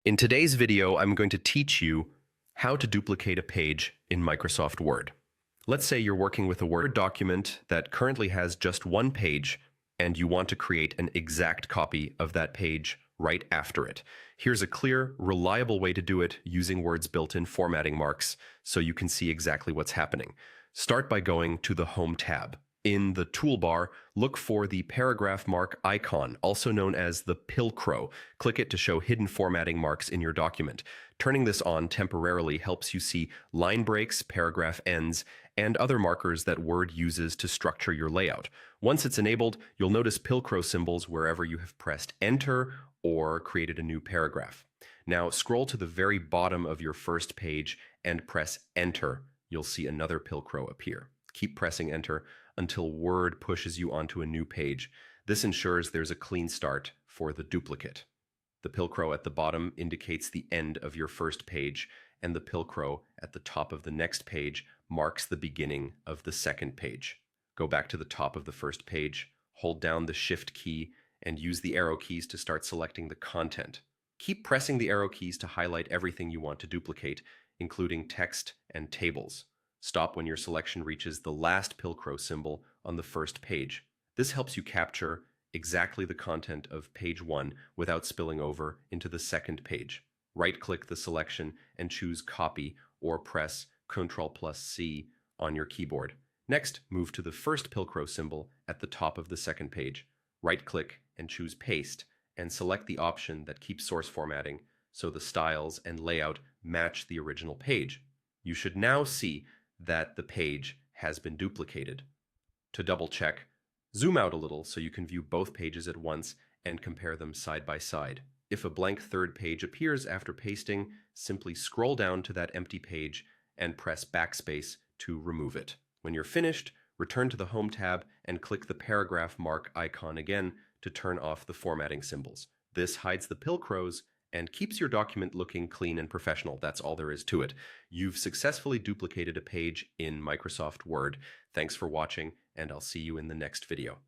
In today's video, I'm going to teach you how to duplicate a page in Microsoft Word. Let's say you're working with a Word document that currently has just one page and you want to create an exact copy of that page right after it. Here's a clear, reliable way to do it using Word's built-in formatting marks so you can see exactly what's happening. Start by going to the Home tab. In the toolbar, look for the paragraph mark icon, also known as the Pilcrow. Click it to show hidden formatting marks in your document. Turning this on temporarily helps you see line breaks, paragraph ends, and other markers that Word uses to structure your layout. Once it's enabled, you'll notice Pilcrow symbols wherever you have pressed Enter or created a new paragraph. Now scroll to the very bottom of your first page and press Enter. You'll see another Pilcrow appear. Keep pressing Enter until Word pushes you onto a new page. This ensures there's a clean start for the duplicate. The Pilcrow at the bottom indicates the end of your first page, and the Pilcrow at the top of the next page marks the beginning of the second page. Go back to the top of the first page, hold down the Shift key, and use the arrow keys to start selecting the content. Keep pressing the arrow keys to highlight everything you want to duplicate, including text and tables. Stop when your selection reaches the last Pilcrow symbol on the first page. This helps you capture exactly the content of page 1 without spilling over into the second page. Right-click the selection and choose Copy or press Ctrl+C on your keyboard. Next, move to the first Pilcrow symbol at the top of the second page. Right-click and choose Paste and select the option that keeps source formatting so the styles and layout match the original page. You should now see that the page has been duplicated. To double check, zoom out a little so you can view both pages at once and compare them side by side. If a blank third page appears after pasting, simply scroll down to that empty page and press Backspace to remove it. When you're finished, return to the Home tab and click the paragraph mark icon again to turn off the formatting symbols. This hides the Pilcrows and keeps your document looking clean and professional. That's all there is to it. You've successfully duplicated a page in Microsoft Word. Thanks for watching, and I'll see you in the next video.